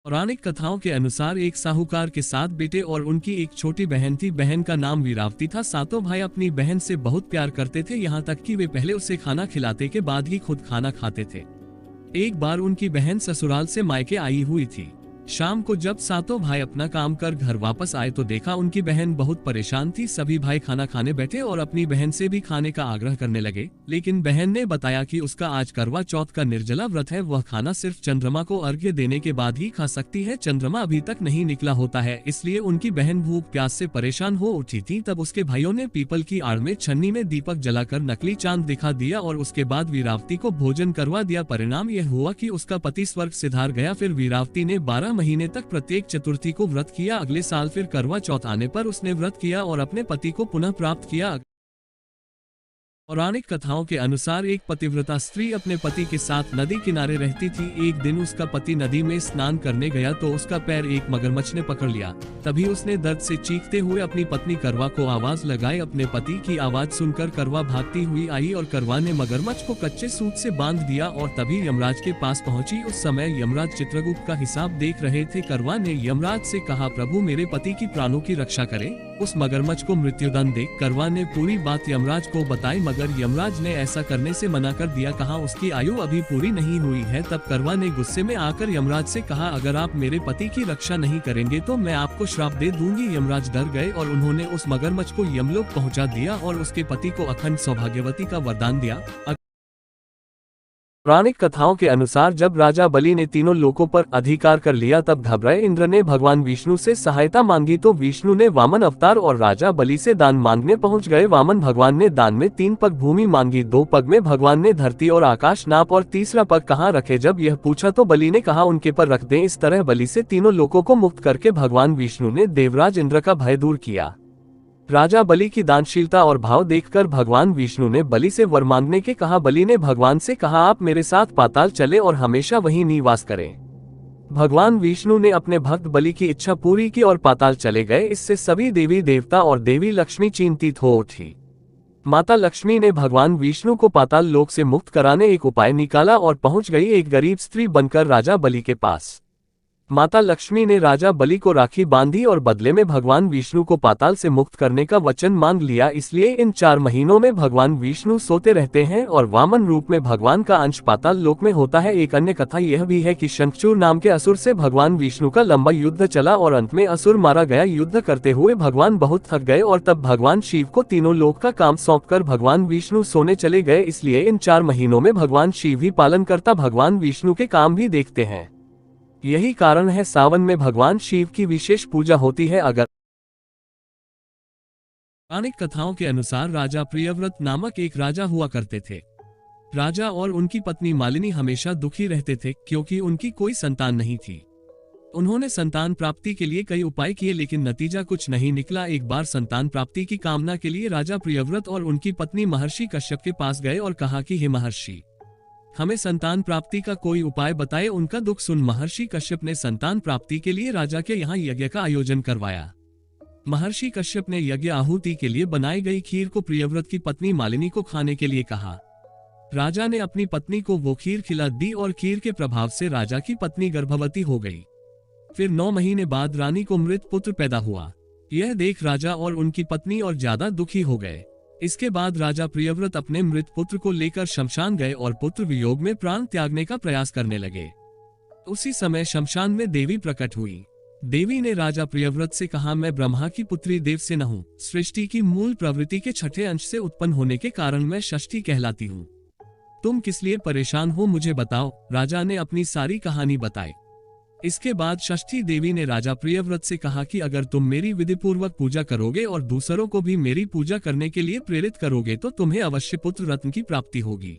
पौराणिक कथाओं के अनुसार एक साहूकार के 7 बेटे और उनकी एक छोटी बहन थी। बहन का नाम वीरावती था। सातों भाई अपनी बहन से बहुत प्यार करते थे, यहाँ तक कि वे पहले उसे खाना खिलाते के बाद ही खुद खाना खाते थे। एक बार उनकी बहन ससुराल से मायके आई हुई थी। शाम को जब सातों भाई अपना काम कर घर वापस आए तो देखा उनकी बहन बहुत परेशान थी। सभी भाई खाना खाने बैठे और अपनी बहन से भी खाने का आग्रह करने लगे, लेकिन बहन ने बताया कि उसका आज करवा चौथ का निर्जला व्रत है, वह खाना सिर्फ चंद्रमा को अर्घ्य देने के बाद ही खा सकती है। चंद्रमा अभी तक नहीं निकला होता है, इसलिए उनकी बहन भूख प्यास से परेशान हो उठी थी। तब उसके भाइयों ने पीपल की आड़ में छन्नी में दीपक जलाकर नकली चांद दिखा दिया और उसके बाद वीरावती को भोजन करवा दिया। परिणाम यह हुआ कि उसका पति स्वर्ग सिधार गया। फिर वीरावती ने 12 महीने तक प्रत्येक चतुर्थी को व्रत किया। अगले साल फिर करवा चौथ आने पर उसने व्रत किया और अपने पति को पुनः प्राप्त किया। पौराणिक कथाओं के अनुसार एक पतिव्रता स्त्री अपने पति के साथ नदी किनारे रहती थी। एक दिन उसका पति नदी में स्नान करने गया तो उसका पैर एक मगरमच्छ ने पकड़ लिया। तभी उसने दर्द से चीखते हुए अपनी पत्नी करवा को आवाज लगाई। अपने पति की आवाज सुनकर करवा भागती हुई आई और करवा ने मगरमच्छ को कच्चे सूत से बांध दिया और तभी यमराज के पास पहुंची। उस समय यमराज चित्रगुप्त का हिसाब देख रहे थे। करवा ने यमराज से कहा, प्रभु मेरे पति की प्राणों की रक्षा करें, उस मगरमच्छ को मृत्युदंड दे। करवा ने पूरी बात यमराज को बताई, मगर यमराज ने ऐसा करने से मना कर दिया। कहा उसकी आयु अभी पूरी नहीं हुई है। तब करवा ने गुस्से में आकर यमराज से कहा, अगर आप मेरे पति की रक्षा नहीं करेंगे तो मैं आपको श्राप दे दूंगी। यमराज डर गए और उन्होंने उस मगरमच्छ को यमलोक पहुंचा दिया और उसके पति को अखंड सौभाग्यवती का वरदान दिया। पौराणिक कथाओं के अनुसार जब राजा बलि ने तीनों लोकों पर अधिकार कर लिया तब घबराए इंद्र ने भगवान विष्णु से सहायता मांगी तो विष्णु ने वामन अवतार और राजा बलि से दान मांगने पहुंच गए। वामन भगवान ने दान में 3 पग भूमि मांगी, 2 पग में भगवान ने धरती और आकाश नाप और तीसरा पग कहाँ रखे। जब यह पूछा तो बलि ने कहा उनके पर रख दें। इस तरह बलि से तीनों लोकों को मुक्त करके भगवान विष्णु ने देवराज इंद्र का भय दूर किया। राजा बलि की दानशीलता और भाव देखकर भगवान विष्णु ने बलि से वर मांगने के कहा। बलि ने भगवान से कहा, आप मेरे साथ पाताल चले और हमेशा वहीं निवास करें। भगवान विष्णु ने अपने भक्त बलि की इच्छा पूरी की और पाताल चले गए। इससे सभी देवी देवता और देवी लक्ष्मी चिंतित हो उठी। माता लक्ष्मी ने भगवान विष्णु को पाताल लोक से मुक्त कराने एक उपाय निकाला और पहुंच गई एक गरीब स्त्री बनकर राजा बलि के पास। माता लक्ष्मी ने राजा बलि को राखी बांधी और बदले में भगवान विष्णु को पाताल से मुक्त करने का वचन मांग लिया। इसलिए इन 4 महीनों में भगवान विष्णु सोते रहते हैं और वामन रूप में भगवान का अंश पाताल लोक में होता है। एक अन्य कथा यह भी है कि शंखचूड़ नाम के असुर से भगवान विष्णु का लंबा युद्ध चला और अंत में असुर मारा गया। युद्ध करते हुए भगवान बहुत थक गए और तब भगवान शिव को तीनों लोक का काम सौंपकर भगवान विष्णु सोने चले गए। इसलिए इन 4 महीनों में भगवान शिव ही पालन करता भगवान विष्णु के काम भी देखते हैं। यही कारण है सावन में भगवान शिव की विशेष पूजा होती है। अगर पौराणिक कथाओं के अनुसार राजा प्रियव्रत नामक एक राजा हुआ करते थे। राजा और उनकी पत्नी मालिनी हमेशा दुखी रहते थे क्योंकि उनकी कोई संतान नहीं थी। उन्होंने संतान प्राप्ति के लिए कई उपाय किए लेकिन नतीजा कुछ नहीं निकला। एक बार संतान प्राप्ति की कामना के लिए राजा प्रियव्रत और उनकी पत्नी महर्षि कश्यप के पास गए और कहा कि हे महर्षि, हमें संतान प्राप्ति का कोई उपाय बताए। उनका दुख सुन महर्षि कश्यप ने संतान प्राप्ति के लिए राजा के यहाँ यज्ञ का आयोजन करवाया। महर्षि कश्यप ने यज्ञ आहुति के लिए बनाई गई खीर को प्रियव्रत की पत्नी मालिनी को खाने के लिए कहा। राजा ने अपनी पत्नी को वो खीर खिला दी और खीर के प्रभाव से राजा की पत्नी गर्भवती हो गई। फिर 9 महीने बाद रानी को मृत पुत्र पैदा हुआ। यह देख राजा और उनकी पत्नी और ज्यादा दुखी हो गए। इसके बाद राजा प्रियव्रत अपने मृत पुत्र को लेकर शमशान गए और पुत्र वियोग में प्राण त्यागने का प्रयास करने लगे। उसी समय शमशान में देवी प्रकट हुई। देवी ने राजा प्रियव्रत से कहा, मैं ब्रह्मा की पुत्री देव से न हूँ। सृष्टि की मूल प्रवृत्ति के छठे अंश से उत्पन्न होने के कारण मैं षष्ठी कहलाती हूँ। तुम किस लिए परेशान हो मुझे बताओ। राजा ने अपनी सारी कहानी बताई। इसके बाद षष्ठी देवी ने राजा प्रियव्रत से कहा कि अगर तुम मेरी विधिपूर्वक पूजा करोगे और दूसरों को भी मेरी पूजा करने के लिए प्रेरित करोगे तो तुम्हें अवश्य पुत्र रत्न की प्राप्ति होगी।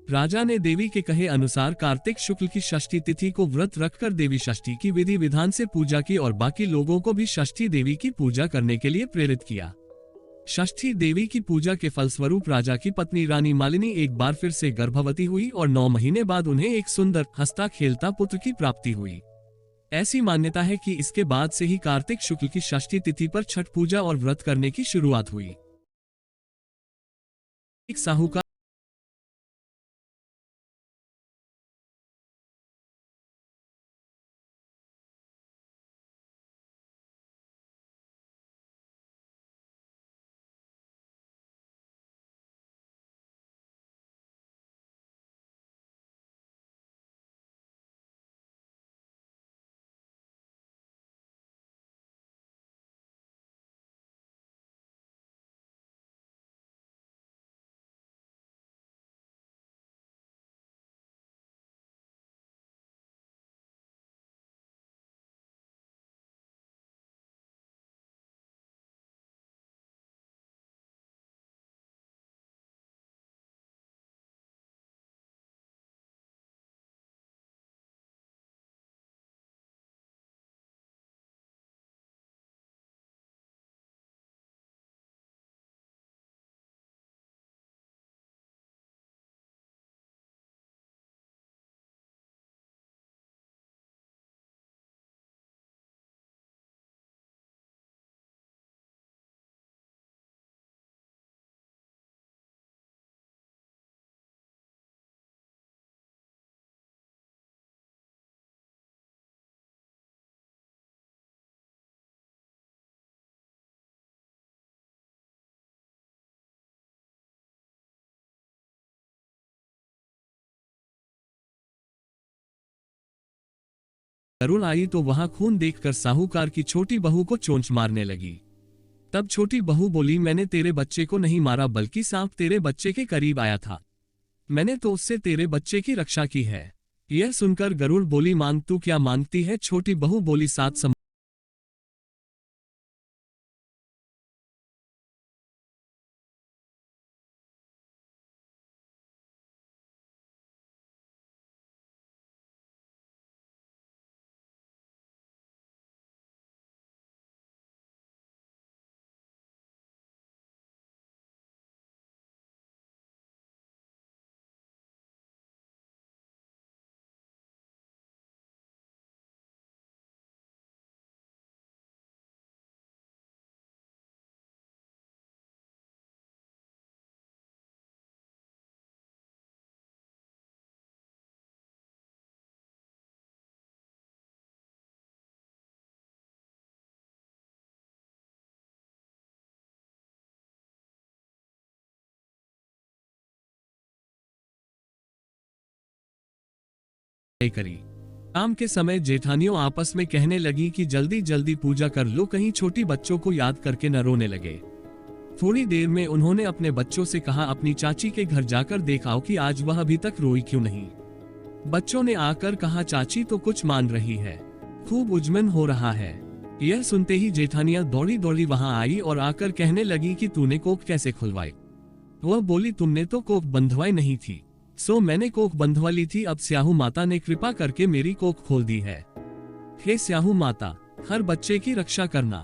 राजा ने देवी के कहे अनुसार कार्तिक शुक्ल की षष्ठी तिथि को व्रत रखकर देवी षष्ठी की विधि विधान से पूजा की और बाकी लोगों को भी षष्ठी देवी की पूजा करने के लिए प्रेरित किया। षष्ठी देवी की पूजा के फलस्वरूप राजा की पत्नी रानी मालिनी एक बार फिर से गर्भवती हुई और 9 महीने बाद उन्हें एक सुंदर हंसता खेलता पुत्र की प्राप्ति हुई। ऐसी मान्यता है कि इसके बाद से ही कार्तिक शुक्ल की षष्ठी तिथि पर छठ पूजा और व्रत करने की शुरुआत हुई। एक साहूकार गरुड़ आई तो वहां खून देखकर साहूकार की छोटी बहू को चोंच मारने लगी। तब छोटी बहू बोली, मैंने तेरे बच्चे को नहीं मारा बल्कि सांप तेरे बच्चे के करीब आया था, मैंने तो उससे तेरे बच्चे की रक्षा की है। यह सुनकर गरुड़ बोली, मांग तू क्या मांगती है? छोटी बहू बोली, 7 समुद्र करी। शाम के समय जेठानियों आपस में कहने लगी कि जल्दी जल्दी पूजा कर लो, कहीं छोटी बच्चों को याद करके न रोने लगे। थोड़ी देर में उन्होंने अपने बच्चों से कहा, अपनी चाची के घर जाकर देखाओ कि आज वह अभी तक रोई क्यों नहीं। बच्चों ने आकर कहा, चाची तो कुछ मान रही है, खूब उजमन हो रहा है। यह सुनते ही जेठानियां दौड़ी दौड़ी वहां आई और आकर कहने लगी कि तूने कोख कैसे खुलवाई? वह बोली, तुमने तो कोख बंधवाई नहीं थी, सो मैंने कोख बंधवा ली थी। अब स्याहू माता ने कृपा करके मेरी कोख खोल दी है। हे स्याहू माता, हर बच्चे की रक्षा करना।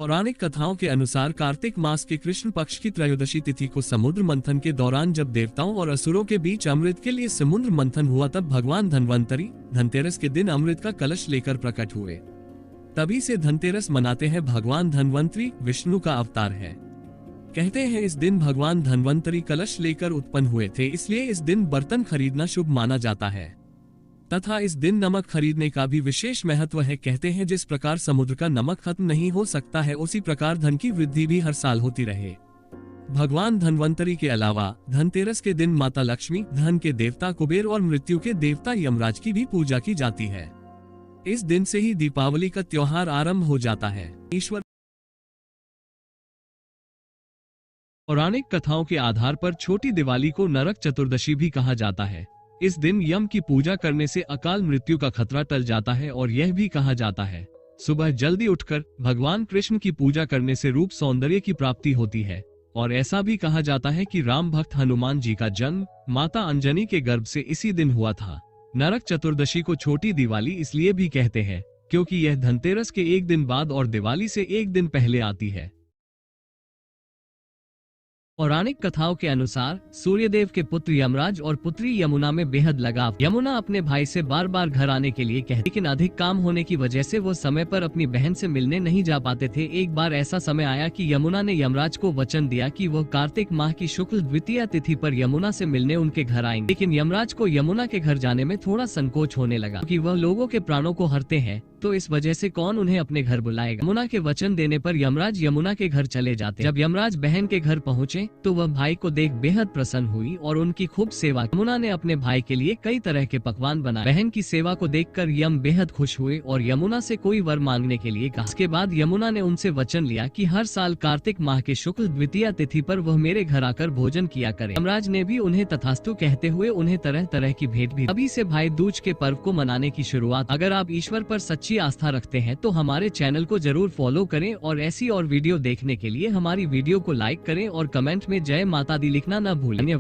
पौराणिक कथाओं के अनुसार कार्तिक मास के कृष्ण पक्ष की त्रयोदशी तिथि को समुद्र मंथन के दौरान जब देवताओं और असुरों के बीच अमृत के लिए समुद्र मंथन हुआ, तब भगवान धन्वंतरी धनतेरस के दिन अमृत का कलश लेकर प्रकट हुए। तभी से धनतेरस मनाते हैं। भगवान धन्वंतरी विष्णु का अवतार है। कहते हैं इस दिन भगवान धन्वंतरी कलश लेकर उत्पन्न हुए थे, इसलिए इस दिन बर्तन खरीदना शुभ माना जाता है। तथा इस दिन नमक खरीदने का भी विशेष महत्व है। कहते हैं जिस प्रकार समुद्र का नमक खत्म नहीं हो सकता है, उसी प्रकार धन की वृद्धि भी हर साल होती रहे। भगवान धन्वंतरी के अलावा धनतेरस के दिन माता लक्ष्मी, धन के देवता कुबेर और मृत्यु के देवता यमराज की भी पूजा की जाती है। इस दिन से ही दीपावली का त्योहार आरंभ हो जाता है। ईश्वर पौराणिक कथाओं के आधार पर छोटी दिवाली को नरक चतुर्दशी भी कहा जाता है। इस दिन यम की पूजा करने से अकाल मृत्यु का खतरा टल जाता है और यह भी कहा जाता है सुबह जल्दी उठकर भगवान कृष्ण की पूजा करने से रूप सौंदर्य की प्राप्ति होती है। और ऐसा भी कहा जाता है कि राम भक्त हनुमान जी का जन्म माता अंजनी के गर्भ से इसी दिन हुआ था। नरक चतुर्दशी को छोटी दिवाली इसलिए भी कहते हैं क्योंकि यह धनतेरस के एक दिन बाद और दिवाली से एक दिन पहले आती है। पौराणिक कथाओं के अनुसार सूर्यदेव के पुत्र यमराज और पुत्री यमुना में बेहद लगाव। यमुना अपने भाई से बार बार घर आने के लिए कहती, लेकिन अधिक काम होने की वजह से वो समय पर अपनी बहन से मिलने नहीं जा पाते थे। एक बार ऐसा समय आया कि यमुना ने यमराज को वचन दिया कि वह कार्तिक माह की शुक्ल द्वितीय तिथि पर यमुना से मिलने उनके घर आएंगे। लेकिन यमराज को यमुना के घर जाने में थोड़ा संकोच होने लगा क्योंकि वह लोगों के प्राणों को हरते हैं, तो इस वजह से कौन उन्हें अपने घर बुलाएगा। यमुना के वचन देने पर यमराज यमुना के घर चले जाते। जब यमराज बहन के घर पहुँचे तो वह भाई को देख बेहद प्रसन्न हुई और उनकी खूब सेवा। यमुना ने अपने भाई के लिए कई तरह के पकवान बनाए। बहन की सेवा को देखकर यम बेहद खुश हुए और यमुना से कोई वर मांगने के लिए कहा। इसके बाद यमुना ने उनसे वचन लिया कि हर साल कार्तिक माह के शुक्ल द्वितीय तिथि पर वह मेरे घर आकर भोजन किया करे। यमराज ने भी उन्हें तथास्तु कहते हुए उन्हें तरह तरह की भेंट भी। अभी से भाई दूज के पर्व को मनाने की शुरुआत। अगर आप ईश्वर पर सच्ची आस्था रखते हैं तो हमारे चैनल को जरूर फॉलो करें और ऐसी और वीडियो देखने के लिए हमारी वीडियो को लाइक करें और कमेंट में जय माता दी लिखना न भूलें। धन्यवाद।